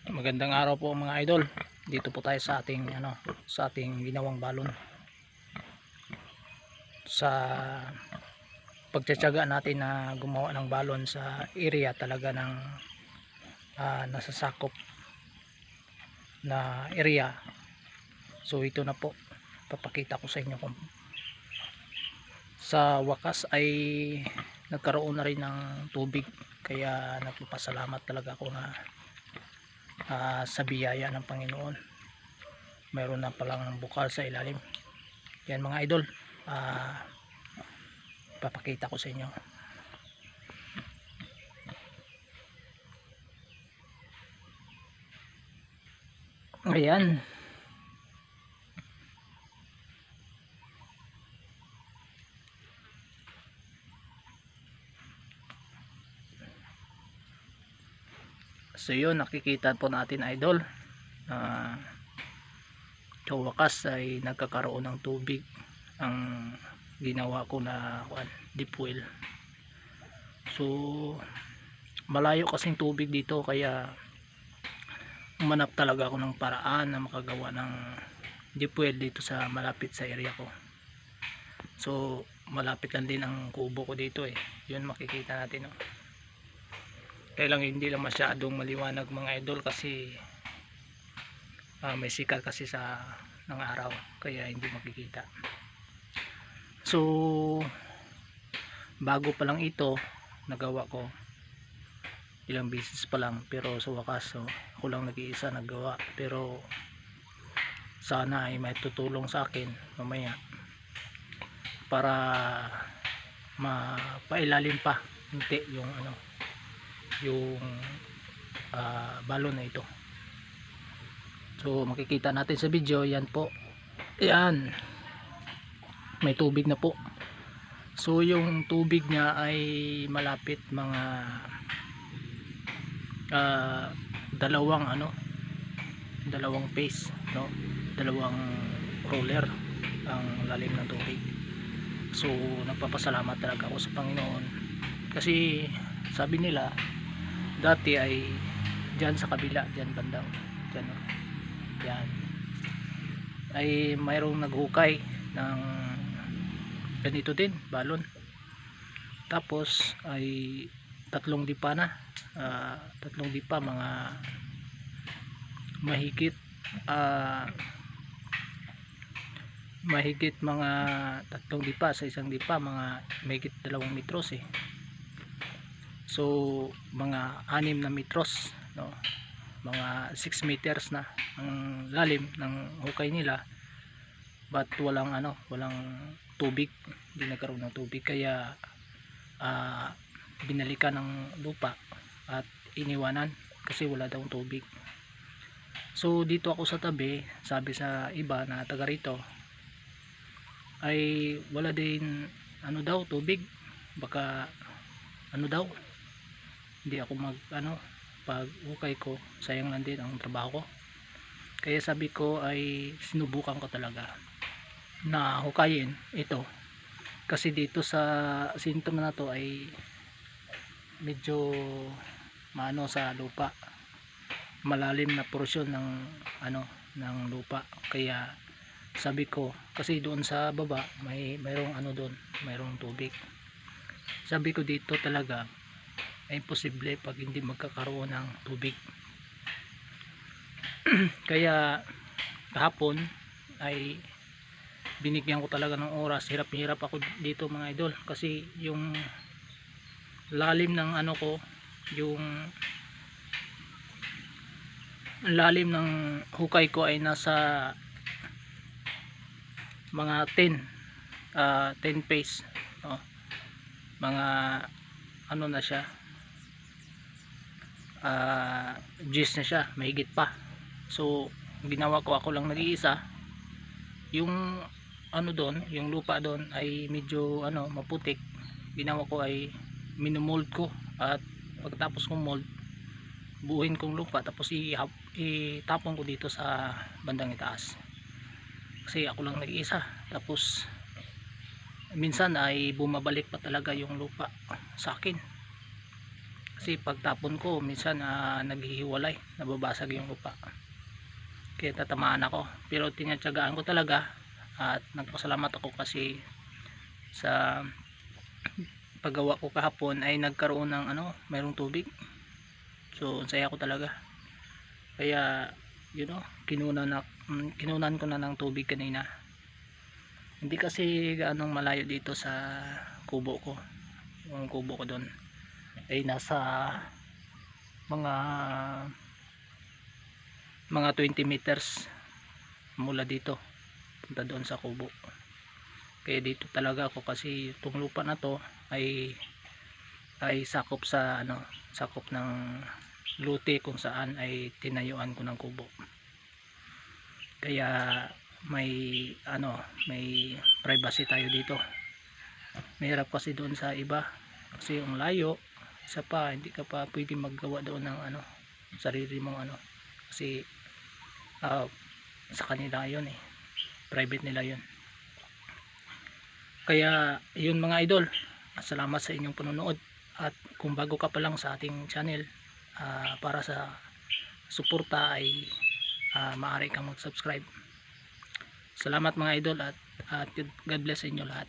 Magandang araw po mga idol. Dito po tayo sa ating ginawang balon. Sa pagtitiyaga natin na gumawa ng balon sa area talaga ng nasasakop na area. So ito na po, papakita ko sa inyo kung sa wakas ay nagkaroon na rin ng tubig, kaya nagpapasalamat talaga ako na sa biyaya ng Panginoon mayroon na palang bukal sa ilalim. Yan mga idol, papakita ko sa inyo. Ayan, so yun, nakikita po natin idol, sa wakas ay nagkakaroon ng tubig ang ginawa ko na deep well. So malayo kasing tubig dito, kaya umanap talaga ako ng paraan na makagawa ng deep well dito sa malapit sa area ko. So malapit lang din ang kubo ko dito yun makikita natin kaya lang hindi lang masyadong maliwanag mga idol, kasi may sikat kasi ng araw, kaya hindi makikita. So bago pa lang ito nagawa ko, ilang beses pa lang, pero sa wakas ako lang nag-iisa naggawa. Pero sana ay may tutulong sa akin mamaya para mapailalim pa hindi yung balon na ito. So makikita natin sa video, yan po, yan, may tubig na po. So yung tubig niya ay malapit mga dalawang phase, dalawang roller ang lalim ng tubig. So nagpapasalamat talaga ako sa Panginoon, kasi sabi nila dati ay dyan sa kabila, dyan bandang dyan, yan ay mayroong naghukay ng ganito din balon, tapos ay tatlong dipa mga mahigit mga tatlong dipa, sa isang dipa mga mahigit 2 metros so mga 6 na metros, mga 6 meters na ang lalim ng hukay nila, but walang tubig, hindi nagkaroon ng tubig, kaya binalikan ng lupa at iniwanan kasi wala daw tubig. So dito ako sa tabi, sabi sa iba na taga rito ay wala din daw tubig, baka daw hindi ako pag hukay ko, sayang lang din ang trabaho ko. Kaya sabi ko ay sinubukan ko talaga na hukayin ito, kasi dito sa sintom na to ay medyo sa lupa, malalim na porsyon ng lupa. Kaya sabi ko, kasi doon sa baba mayroong mayroong tubig. Sabi ko dito talaga ay imposible pag hindi magkakaroon ng tubig. Kaya kahapon ay binigyan ko talaga ng oras, hirap ako dito mga idol, kasi yung lalim ng yung lalim ng hukay ko ay nasa mga 10 pace, mga na siya, G's na siya, mahigit pa. So ginawa ko, ako lang nag-iisa, yung yung lupa doon ay medyo maputik, ginawa ko ay minomold ko, at pagkatapos kong mold, buuin kong lupa, tapos itapon ko dito sa bandang itaas, kasi ako lang nag-iisa. Tapos minsan ay bumabalik pa talaga yung lupa sa akin, kasi pagtapon ko minsan naghihiwalay, nababasag yung lupa, kaya tatamaan ako. Pero tinatyagaan ko talaga at nagpasalamat ako kasi sa paggawa ko kahapon ay nagkaroon ng mayroong tubig. So saya ko talaga, kaya kinunan ko na ng tubig kanina. Hindi kasi gaanong malayo dito sa kubo ko. Yung kubo ko doon ay nasa mga 20 meters mula dito punta doon sa kubo. Kaya dito talaga ako kasi itong lupa na to ay sakop sa sakop ng lote kung saan ay tinayuan ko ng kubo. Kaya may may privacy tayo dito. Mahirap kasi doon sa iba kasi yung layo, isa pa hindi ka pa pwede maggawa doon ng sarili mong kasi sa kanila yun private nila yun. Kaya yun mga idol, salamat sa inyong panonood, at kung bago ka pa lang sa ating channel, para sa suporta ay maaari kang mag-subscribe. Salamat mga idol, at God bless sa inyo lahat.